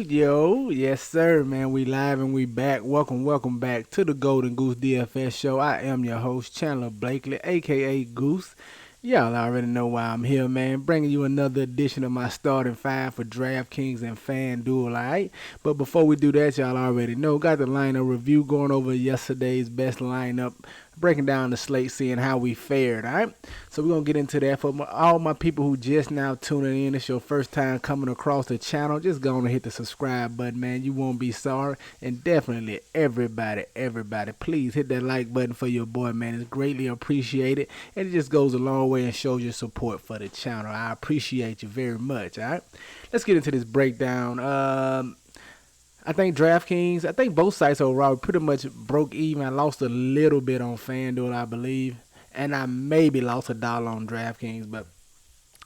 Yo, yes sir, man. We live and we back. Welcome back to the Golden Goose DFS show. I am your host, Chandler Blakely, aka Goose. Y'all already know why I'm here, man. Bringing you another edition of my starting five for DraftKings and Fanduel, alright? But before we do that, y'all already know, got the lineup review going over yesterday's best lineup, breaking down the slate, seeing how we fared, alright? So we're going to get into that. For all my people who just now tuning in, it's your first time coming across the channel, just go on and hit the subscribe button, man. You won't be sorry. And definitely, everybody, please hit that like button for your boy, man. It's greatly appreciated. And it just goes a long way and shows your support for the channel. I appreciate you very much, alright? Let's get into this breakdown. I think DraftKings, I think both sites overall pretty much broke even. I lost a little bit on FanDuel, I believe. And I maybe lost $1 on DraftKings. But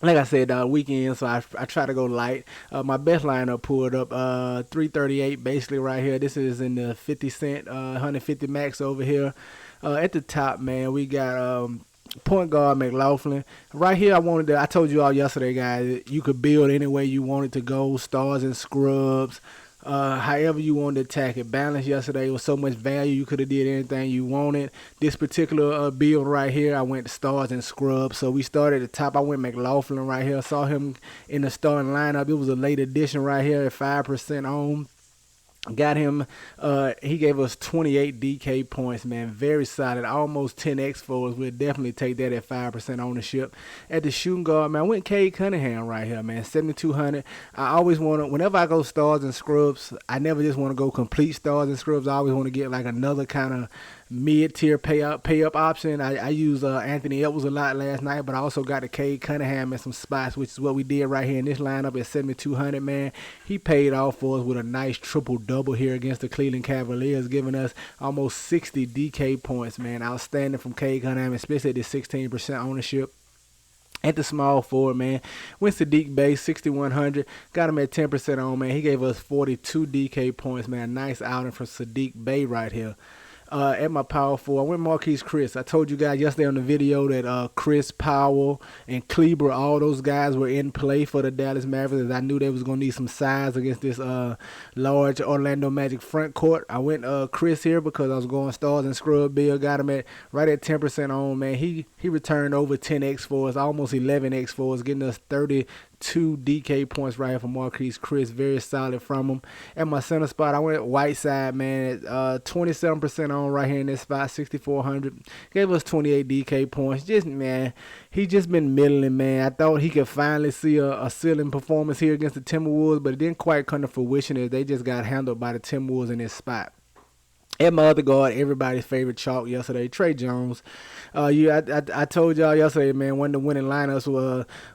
like I said, weekend, so I try to go light. My best lineup pulled up 338 basically right here. This is in the 50 cent, 150 max over here. At the top, man, we got point guard McLaughlin. Right here, I told you all yesterday, guys, you could build any way you wanted to go, stars and scrubs. However you want to attack it. Balance yesterday was so much value, you could have did anything you wanted. This particular build right here, I went to stars and scrubs. So we started at the top. I went McLaughlin right here. Saw him in the starting lineup. It was a late addition right here at 5% on. Got him, he gave us 28 DK points, man. Very solid, almost 10x for us. We'll definitely take that at 5% ownership. At the shooting guard, man, I went Cade Cunningham right here, man, 7,200. I always want to, whenever I go stars and scrubs, I never just want to go complete stars and scrubs. I always want to get like another kind of mid-tier pay up option. I use Anthony Edwards a lot last night, but I also got the Cade Cunningham in some spots, which is what we did right here in this lineup at 7,200, man. He paid off for us with a nice triple-double here against the Cleveland Cavaliers, giving us almost 60 DK points, man. Outstanding from Cade Cunningham, especially at the 16% ownership. At the small forward, man, went Sadiq Bey, 6,100. Got him at 10% on, man. He gave us 42 DK points, man. Nice outing from Sadiq Bey right here. At my power forward, I went Marquise Chris. I told you guys yesterday on the video that Chris, Powell, and Kleber, all those guys were in play for the Dallas Mavericks. I knew they was going to need some size against this large Orlando Magic front court. I went Chris here because I was going stars and scrub bill. Got him right at 10% on, man. He returned over 10x for us, almost 11x for us, getting us 32 DK points right here from Marquise Chris. Very solid from him. At my center spot, I went Whiteside, man, at 27% on right here in this spot, 6,400. Gave us 28 DK points. He just been middling, man. I thought he could finally see a ceiling performance here against the Timberwolves, but it didn't quite come to fruition as they just got handled by the Timberwolves in this spot. At my other guard, everybody's favorite chalk yesterday, Trey Jones. I told y'all yesterday, man, one of the winning lineups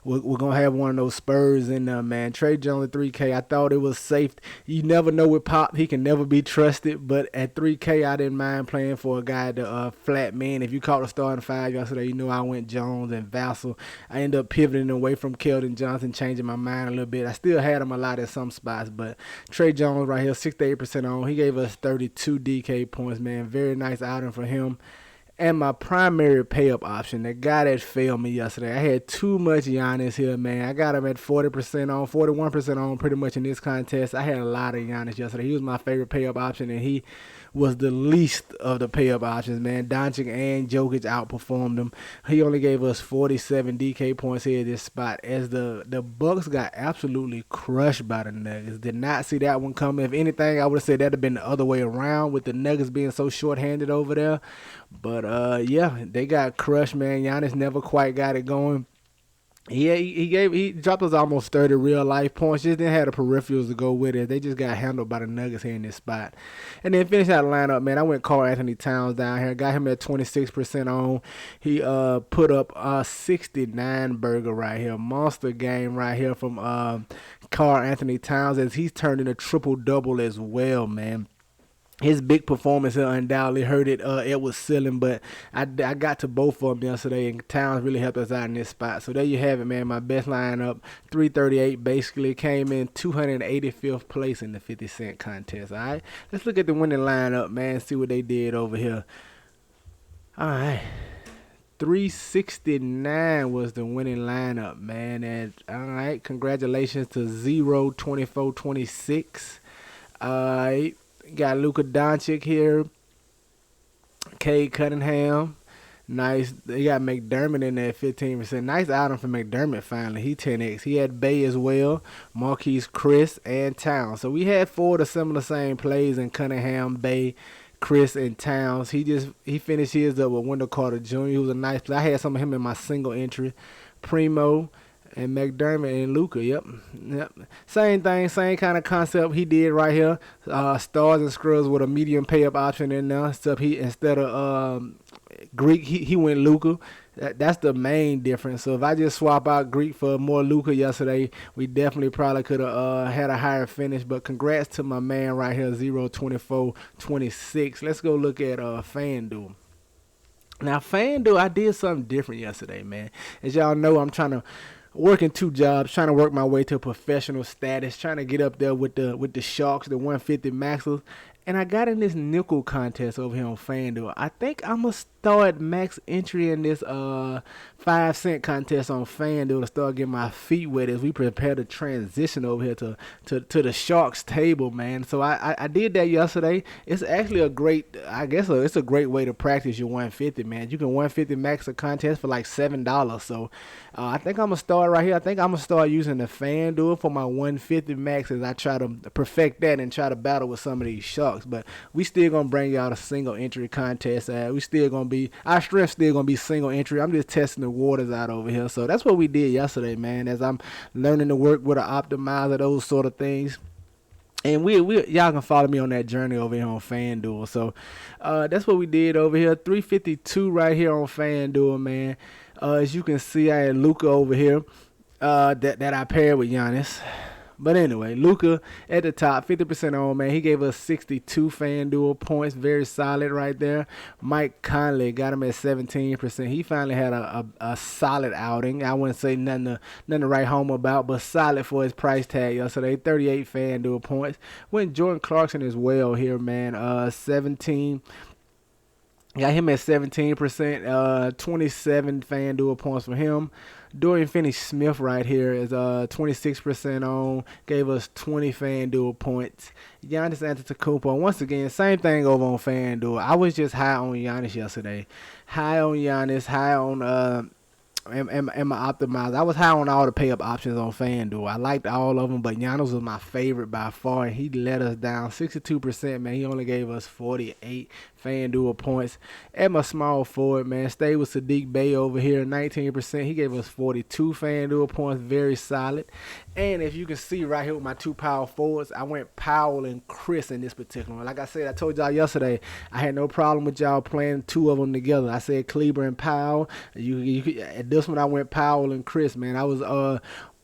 we're going to have one of those Spurs in there, man. Trey Jones at 3K, I thought it was safe. You never know with Pop. He can never be trusted. But at 3K, I didn't mind playing for a guy to flat man. If you caught the starting five yesterday, you know I went Jones and Vassell. I ended up pivoting away from Keldon Johnson, changing my mind a little bit. I still had him a lot at some spots. But Trey Jones right here, 68% on. He gave us 32 DK points, man. Very nice outing for him. And my primary pay-up option, the guy that failed me yesterday, I had too much Giannis here, man. I got him at 40% on, 41% on pretty much in this contest. I had a lot of Giannis yesterday. He was my favorite pay-up option, and he was the least of the pay-up options, man. Doncic and Jokic outperformed him. He only gave us 47 DK points here at this spot as the Bucks got absolutely crushed by the Nuggets. Did not see that one coming. If anything, I would have said that would have been the other way around with the Nuggets being so short-handed over there. But, yeah, they got crushed, man. Giannis never quite got it going. He dropped us almost 30 real life points. Just didn't have the peripherals to go with it. They just got handled by the Nuggets here in this spot. And then finish out the lineup, man. I went Karl Anthony Towns down here. Got him at 26% on. He put up a 69 burger right here. Monster game right here from Karl Anthony Towns as he's turned in a triple-double as well, man. His big performance here undoubtedly hurt it. It was ceiling, but I got to both of them yesterday, and Towns really helped us out in this spot. So there you have it, man. My best lineup, 338, basically came in 285th place in the 50 cent contest. All right, let's look at the winning lineup, man. See what they did over here. All right. 369 was the winning lineup, man. And all right, congratulations to 02426. Got Luka Doncic here, Cade Cunningham. Nice. They got McDermott in there at 15%. Nice item for McDermott finally. He 10x. He had Bay as well, Marquise Chris, and Towns. So we had four of the similar same plays in Cunningham, Bay, Chris, and Towns. He finished his up with Wendell Carter Jr. He was a nice play. I had some of him in my single entry. Primo and McDermott and Luka. Yep. Same thing, same kind of concept he did right here. Stars and scrubs with a medium pay up option in there. Except he instead of Greek, he went Luka. That's the main difference. So if I just swap out Greek for more Luka yesterday, we definitely probably could have had a higher finish. But congrats to my man right here, 02426. Let's go look at Fanduel. Now Fanduel, I did something different yesterday, man. As y'all know, I'm working two jobs, trying to work my way to professional status, trying to get up there with the Sharks, the 150 Maxers. And I got in this nickel contest over here on FanDuel. I think I'm going to start max entry in this 5-cent contest on FanDuel to start getting my feet wet as we prepare to transition over here to the Sharks table, man. So I did that yesterday. It's actually a great, it's a great way to practice your 150, man. You can 150 max a contest for like $7. So I think I'm going to start right here. I think I'm going to start using the FanDuel for my 150 max as I try to perfect that and try to battle with some of these Sharks. But we still gonna bring y'all a single entry contest. Our strength still gonna be single entry. I'm just testing the waters out over here. So that's what we did yesterday, man. As I'm learning to work with an optimizer, those sort of things. And we y'all can follow me on that journey over here on FanDuel. So that's what we did over here. 352 right here on FanDuel, man. As you can see, I had Luka over here that I paired with Giannis. But anyway, Luka at the top, 50% on, man. He gave us 62 FanDuel points. Very solid right there. Mike Conley got him at 17%. He finally had a solid outing. I wouldn't say nothing to write home about, but solid for his price tag yesterday. 38 FanDuel points. Went Jordan Clarkson as well here, man. 17. Got him at 17%. 27 FanDuel points for him. Dorian Finney-Smith right here is 26% on. Gave us 20 FanDuel points. Giannis Antetokounmpo, once again, same thing over on FanDuel. I was just high on Giannis yesterday. High on Giannis, high on and my optimizer. I was high on all the pay-up options on FanDuel. I liked all of them, but Giannis was my favorite by far, and he let us down 62%, man. He only gave us 48 FanDuel points. At my small forward, man, stayed with Sadiq Bey over here, 19%. He gave us 42 FanDuel points, very solid. And if you can see right here with my two power forwards, I went Powell and Chris in this particular one. Like I said, I told y'all yesterday, I had no problem with y'all playing two of them together. I said Kleber and Powell. At this one, I went Powell and Chris, man. I was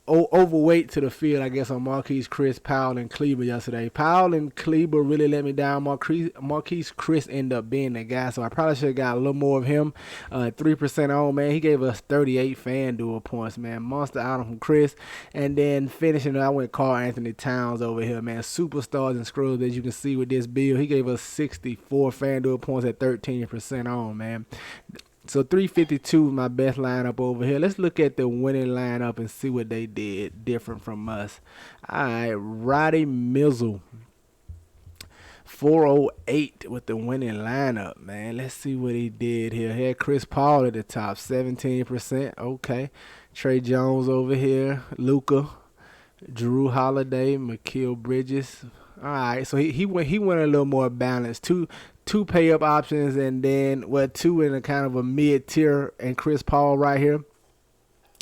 overweight to the field, I guess, on Marquise Chris, Powell, and Kleber yesterday. Powell and Kleber really let me down. Marquise Chris ended up being the guy, so I probably should have got a little more of him. 3% on, man. He gave us 38 FanDuel points, man. Monster item from Chris. And then finishing, I went Karl Anthony Towns over here, man. Superstars and scrubs, as you can see with this build. He gave us 64 FanDuel points at 13% on, man. So 352 is my best lineup over here. Let's look at the winning lineup and see what they did different from us. All right, Roddy Mizzle, 408 with the winning lineup, man. Let's see what he did here. Had Chris Paul at the top, 17%. Okay. Trey Jones over here, Luka, Drew Holiday, Mikal Bridges. All right, so he went a little more balanced. Two pay-up options, and then, two in a kind of a mid-tier, and Chris Paul right here.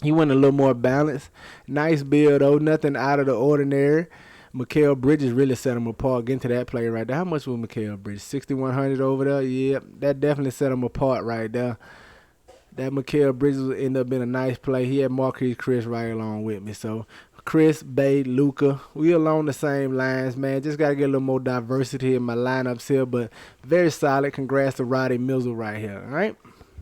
He went a little more balanced. Nice build, though. Nothing out of the ordinary. Mikal Bridges really set him apart. Getting to that play right there. How much was Mikal Bridges? 6,100 over there? Yeah, that definitely set him apart right there. That Mikal Bridges ended up being a nice play. He had Marquise Chris right along with me, so Chris, Bay, Luka, we along the same lines, man. Just got to get a little more diversity in my lineups here, but very solid. Congrats to Roddy Mizzle right here, all right?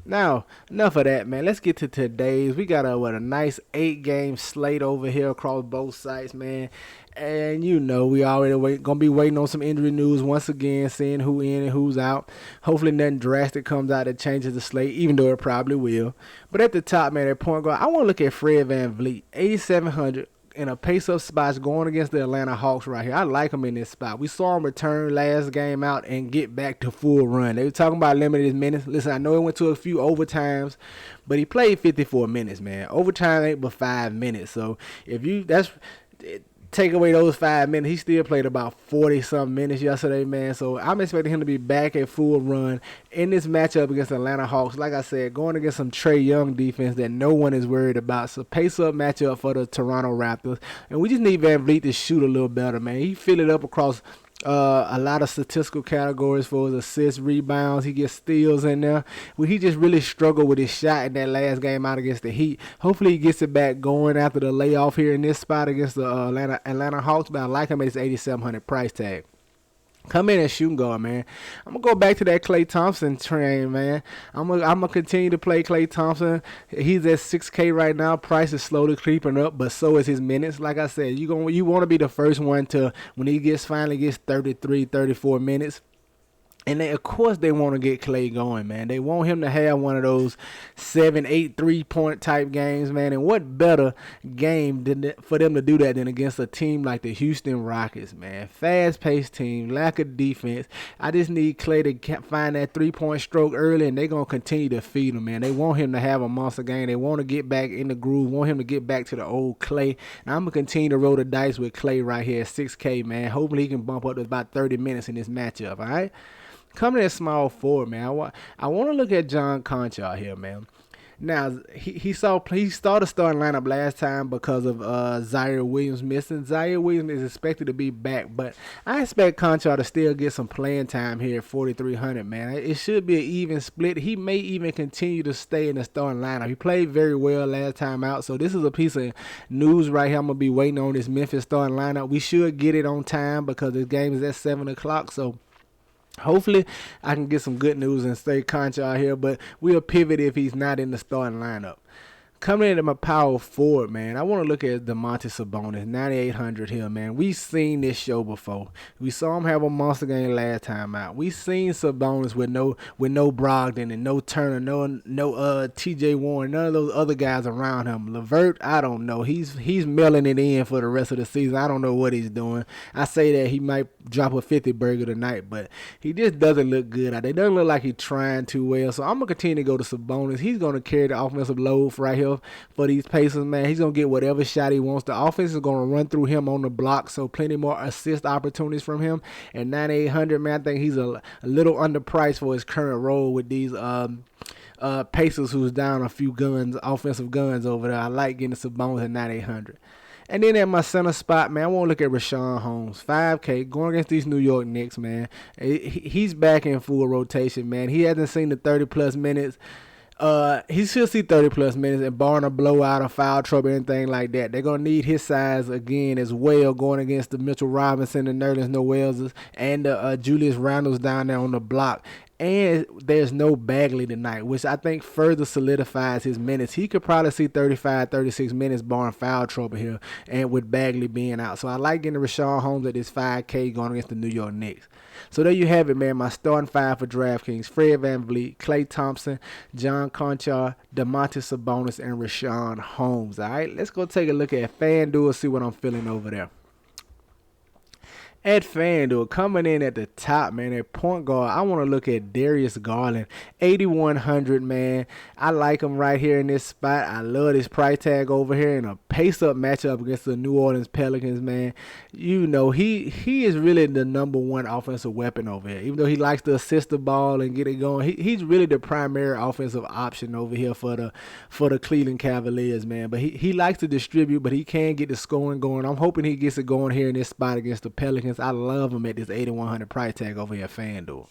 Now, enough of that, man. Let's get to today's. We got a nice 8 game slate over here across both sites, man. And we already gonna be waiting on some injury news once again, seeing who in and who's out. Hopefully, nothing drastic comes out that changes the slate, even though it probably will. But at the top, man, at point guard, I want to look at Fred VanVleet, 8,700 in a pace-up spot going against the Atlanta Hawks right here. I like him in this spot. We saw him return last game out and get back to full run. They were talking about limited minutes. Listen, I know he went to a few overtimes, but he played 54 minutes, man. Overtime ain't but 5 minutes. So if you take away those 5 minutes, he still played about 40-something minutes yesterday, man. So I'm expecting him to be back at full run in this matchup against the Atlanta Hawks. Like I said, going against some Trae Young defense that no one is worried about. So pace-up matchup for the Toronto Raptors. And we just need VanVleet to shoot a little better, man. He fill it up across a lot of statistical categories for his assists, rebounds. He gets steals in there. Well, he just really struggled with his shot in that last game out against the Heat. Hopefully he gets it back going after the layoff here in this spot against the Atlanta Hawks. But I like him at his 8,700 price tag. Come in and shooting guard, man. I'm going to go back to that Klay Thompson train, man. I'm gonna continue to play Klay Thompson. He's at 6K right now. Price is slowly creeping up, but so is his minutes. Like I said, you want to be the first one to, when he finally gets 33, 34 minutes. And of course, they want to get Klay going, man. They want him to have one of those 7, 8 3-point type games, man. And what better game for them to do that than against a team like the Houston Rockets, man? Fast-paced team, lack of defense. I just need Klay to find that 3-point stroke early, and they're going to continue to feed him, man. They want him to have a monster game. They want to get back in the groove, want him to get back to the old Klay. And I'm going to continue to roll the dice with Klay right here at 6K, man. Hopefully, he can bump up to about 30 minutes in this matchup, all right? Coming in small forward, man. I want to look at John Conchar here, man. Now, he started starting lineup last time because of Zaire Williams missing. Zaire Williams is expected to be back, but I expect Conchar to still get some playing time here at 4,300, man. It should be an even split. He may even continue to stay in the starting lineup. He played very well last time out, so this is a piece of news right here. I'm going to be waiting on this Memphis starting lineup. We should get it on time because this game is at 7 o'clock, so hopefully, I can get some good news and stay Conchar here, but we'll pivot if he's not in the starting lineup. Coming into my power forward, man, I want to look at the Monte Sabonis, 9,800 here, man. We've seen this show before. We saw him have a monster game last time out. We've seen Sabonis with no Brogdon and no Turner, no T.J. Warren, none of those other guys around him. LeVert, I don't know. He's mailing it in for the rest of the season. I don't know what he's doing. I say that he might drop a 50 burger tonight, but he just doesn't look good. It doesn't look like he's trying too well. So I'm going to continue to go to Sabonis. He's going to carry the offensive load right here for these Pacers, man. He's going to get whatever shot he wants. The offense is going to run through him on the block, so plenty more assist opportunities from him. And 9,800, man, I think he's a little underpriced for his current role with these Pacers who's down a few offensive guns over there. I like getting Sabonis at 9,800. And then at my center spot, man, I want to look at Rashawn Holmes, 5K, going against these New York Knicks, man. He's back in full rotation, man. He hasn't seen the 30-plus minutes. He should see 30-plus minutes and barring a blowout or foul trouble or anything like that. They're going to need his size again as well going against the Mitchell Robinson, the Nerlens Noel's, and the Julius Randles down there on the block. And there's no Bagley tonight, which I think further solidifies his minutes. He could probably see 35, 36 minutes barring foul trouble here, and with Bagley being out. So I like getting Rashawn Holmes at this 5K going against the New York Knicks. So there you have it, man. My starting five for DraftKings: Fred VanVleet, Klay Thompson, John Conchar, Domantas Sabonis, and Rashawn Holmes. All right, let's go take a look at FanDuel, see what I'm feeling over there. At FanDuel, coming in at the top, man, at point guard, I want to look at Darius Garland, 8,100, man. I like him right here in this spot. I love this price tag over here in a pace-up matchup against the New Orleans Pelicans, man. You know, he is really the number one offensive weapon over here. Even though he likes to assist the ball and get it going, he's really the primary offensive option over here for the Cleveland Cavaliers, man. But he likes to distribute, but he can get the scoring going. I'm hoping he gets it going here in this spot against the Pelicans. I love him at this 8,100 price tag over here at FanDuel.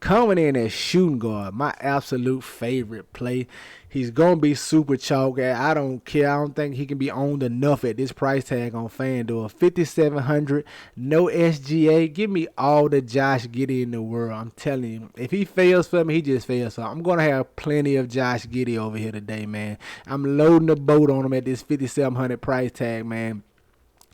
Coming in as shooting guard, my absolute favorite play. He's going to be super chalk. I don't care. I don't think he can be owned enough at this price tag on FanDuel. 5,700, no SGA. Give me all the Josh Giddey in the world. I'm telling you. If he fails for me, he just fails. So I'm going to have plenty of Josh Giddey over here today, man. I'm loading the boat on him at this 5,700 price tag, man.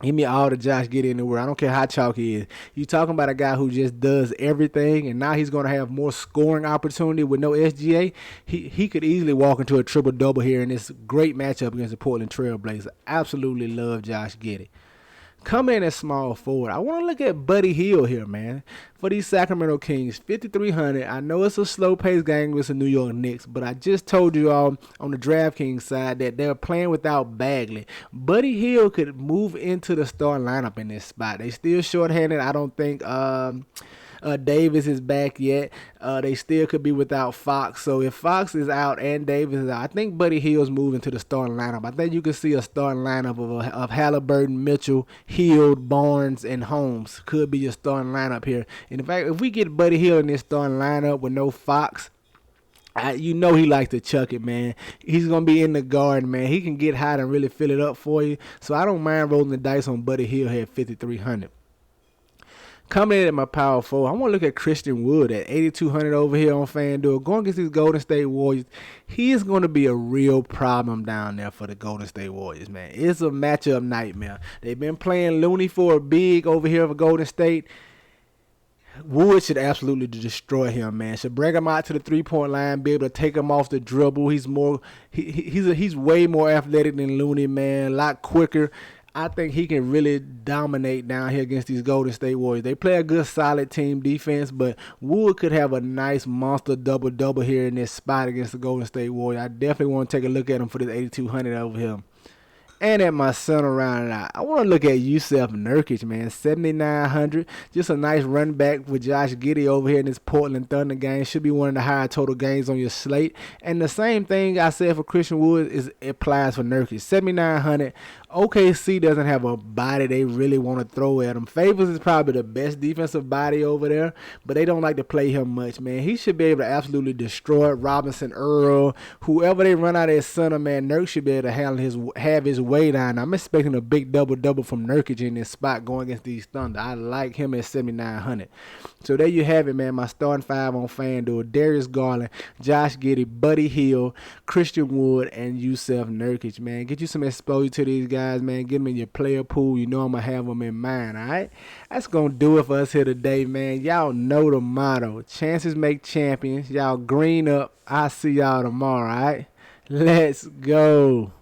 Give me all the Josh Giddey in the world. I don't care how chalk he is. You talking about a guy who just does everything, and now he's going to have more scoring opportunity with no SGA. He could easily walk into a triple-double here in this great matchup against the Portland Trail Blazers. Absolutely love Josh Giddey. Come in at small forward. I want to look at Buddy Hield here, man. For these Sacramento Kings, 5,300. I know it's a slow-paced game with the New York Knicks, but I just told you all on the DraftKings side that they're playing without Bagley. Buddy Hield could move into the starting lineup in this spot. They still shorthanded. I don't think Davis is back yet. They still could be without Fox. So if Fox is out and Davis is out, I think Buddy Hield's moving to the starting lineup. I think you can see a starting lineup of Halliburton, Mitchell, Hield, Barnes, and Holmes could be your starting lineup here. And in fact, if we get Buddy Hield in this starting lineup with no Fox, you know he likes to chuck it, man. He's going to be in the garden, man. He can get hot and really fill it up for you. So I don't mind rolling the dice on Buddy Hield here at 5,300. Coming in at my power forward, I want to look at Christian Wood at 8,200 over here on FanDuel. Going against these Golden State Warriors, he is going to be a real problem down there for the Golden State Warriors, man. It's a matchup nightmare. They've been playing Looney for a big over here for Golden State. Wood should absolutely destroy him, man. Should bring him out to the three-point line, be able to take him off the dribble. He's way more athletic than Looney, man. A lot quicker. I think he can really dominate down here against these Golden State Warriors. They play a good, solid team defense, but Wood could have a nice monster double-double here in this spot against the Golden State Warriors. I definitely want to take a look at him for this 8,200 over here. And at my center round out, I want to look at Jusuf Nurkic, man. 7,900. Just a nice run back with Josh Giddey over here in this Portland Thunder game. Should be one of the higher total games on your slate. And the same thing I said for Christian Wood applies for Nurkic. 7,900. OKC doesn't have a body they really want to throw at him. Favors is probably the best defensive body over there, but they don't like to play him much, man. He should be able to absolutely destroy Robinson, Earl, whoever they run out of his center, man. Nurk should be able to have his way down. I'm expecting a big double-double from Nurkic in this spot going against these Thunder. I like him at 7,900. So there you have it, man. My starting five on FanDuel: Darius Garland, Josh Giddey, Buddy Hield, Christian Wood, and Jusuf Nurkic, man. Get you some exposure to these guys, man. Get them in your player pool. You know I'm going to have them in mind, all right? That's going to do it for us here today, man. Y'all know the motto. Chances make champions. Y'all green up. I'll see y'all tomorrow, all right? Let's go.